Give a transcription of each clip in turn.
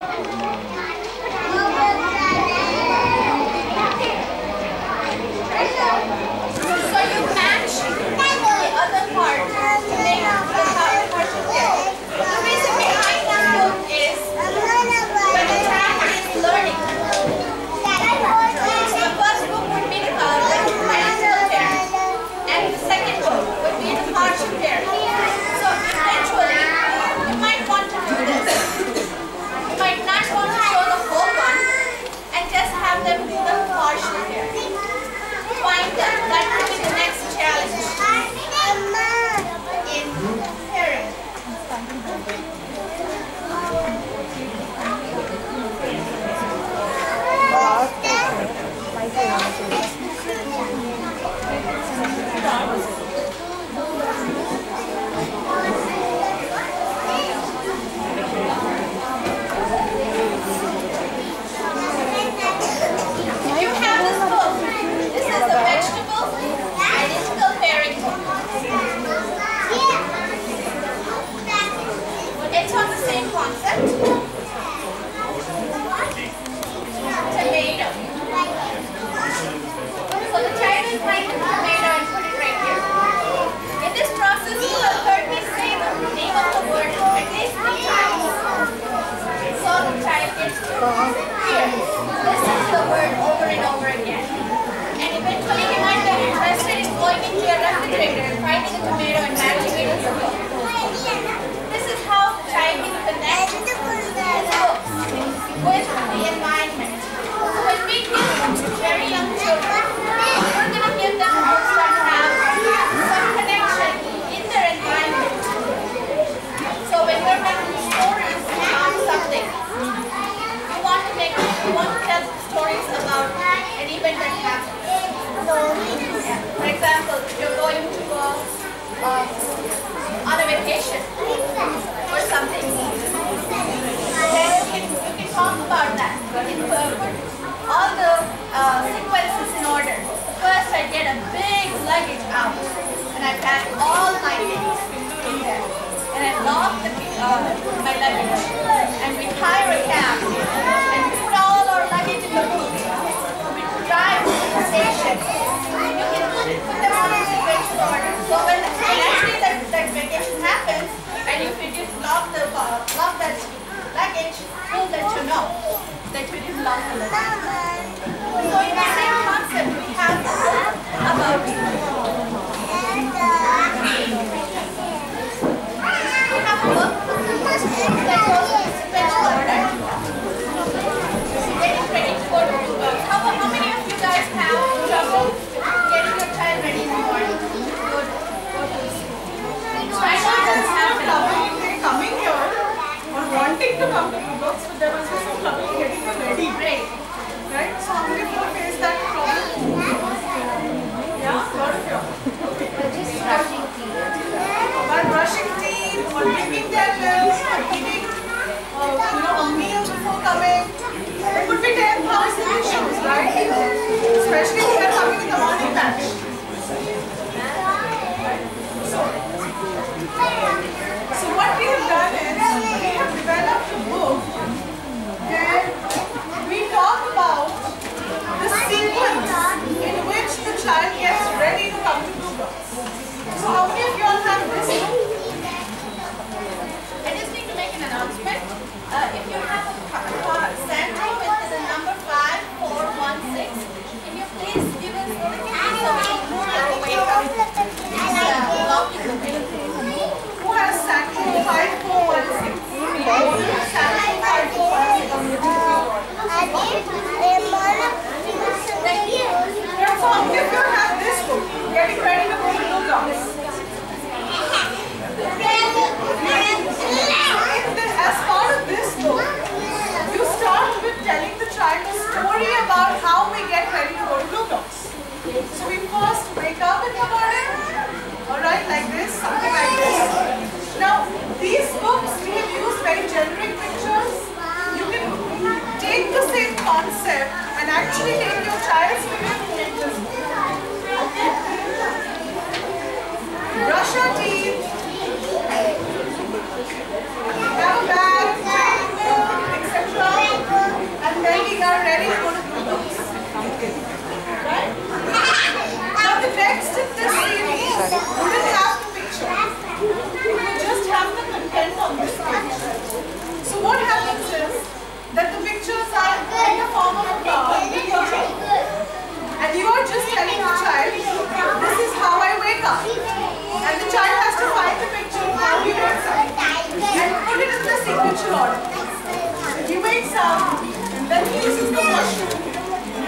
So you match the other part to make the partial pair. The reason behind this book is when a child is learning. The first book would be the identical pair, and the second book would be the partial pair. So eventually, you might want to do this. You might not want to show the whole one and just have them do the partial pair. Find them. That will be the next challenge in pairing. You have this book. This is the vegetable identical pairing book. It's on the same concept. Tomato. So the child will find the tomato and put it right here. In this process, you have heard me say the name of the word at least 3 times. So the child gets to hear. Listen to the word over and over again. And eventually he might get interested in going into your refrigerator and finding a tomato and matching it with the book. This is how the child can connect his books with the environment. So when we give very young children, we're going to give them books that have some connection in their environment. So when we're making stories about something, we want to tell stories about an event that happened. For example, you're going to go on a vacation or something. Then you can talk about that. You can put all the sequences in order. First, I get a big luggage out, and I pack all my things in there. And I lock my luggage, and we hire a cab, and we put all our luggage in the boot. We drive to the station. You can put them all in sequential order. So when actually that vacation happens, and if you just lock that luggage, we'll let you know that you didn't lock the luggage. So in the same concept, we have about how many of you guys have trouble getting your child ready in the morning? Go to school. I know it doesn't have trouble. They're coming here or wanting to come to the books, but there was also trouble getting them ready. Great. Right? So how many of you face that problem? Yeah? A lot of you. Just brushing teeth. While brushing teeth or drinking their milk or eating a meal before coming, there could be 10,000 issues, right? Especially if they're coming in the morning batch. So what we have done is we have developed a book and we talk about the sequence in which the child gets ready to come to Google. So how many of you all have this book? I just need to make an announcement. If you have a Sandro with the number 5416, can you please give us the key so we can wake up? It's locked in the way. Who has Sandro 5416? Sandro 5416. So how many of you have this book? Getting ready to go to Blue Dogs. As part of this book, you start with telling the child a story about how we get ready to go to Blue Dogs. So we first wake up in the morning, alright, like this, something like this. Now, these books, we have used very generic pictures. You can take the same concept and actually take your child's picture to make this book. Okay? Brush your teeth. Have a bag, etc. wakes up, and then he uses the washroom,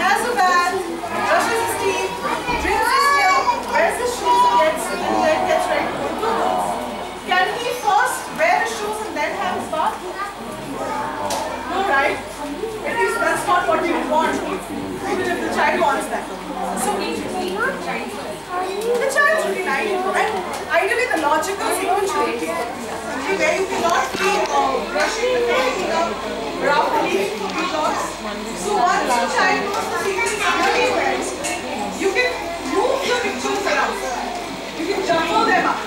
has a bath, brushes his teeth, drinks his milk, wears his shoes and then gets ready to go to school. Can he first wear his shoes and then have his bath? No, right? At least that's not what you want, even if the child wants that. So, the child should be 90, and ideally the logical sequence should be where you cannot be brushing the tail around the leaf for blocks. So once the child knows the sequence really well, you can move the pictures around. You can jumble them up.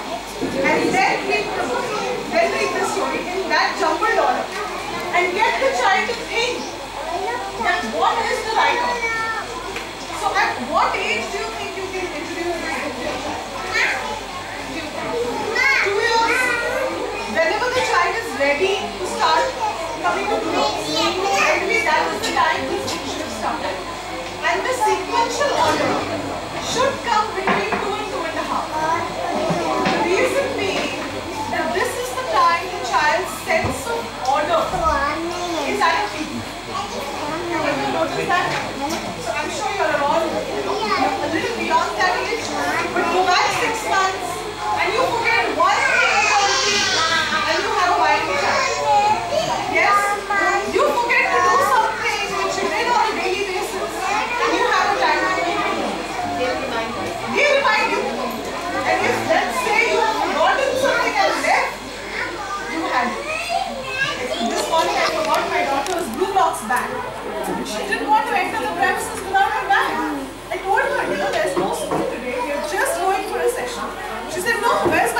And then read the story in that jumbled order. And get the child to think that what is the right order. So at what age do you think you can introduce this picture? 2 years. Whenever the child is ready to start coming to blocks, ideally that is the time this should start. And the sequential order should come between 2 and 2.5. The reason being that this is the time the child's sense of order is at a peak. You ever notice that? So I'm sure you're all a little beyond that age, but go back 6 months and you forget one thing about it and you have a wild child. Yes? You forget to do something which you did on a daily basis and you have a child. They remind you. And if let's say you have forgotten something and left, you had it. This morning I forgot my daughter's blue box bag. She didn't want to enter the premises without her bag. I told her, there's no school today, we are just going for a session. She said, no, where's my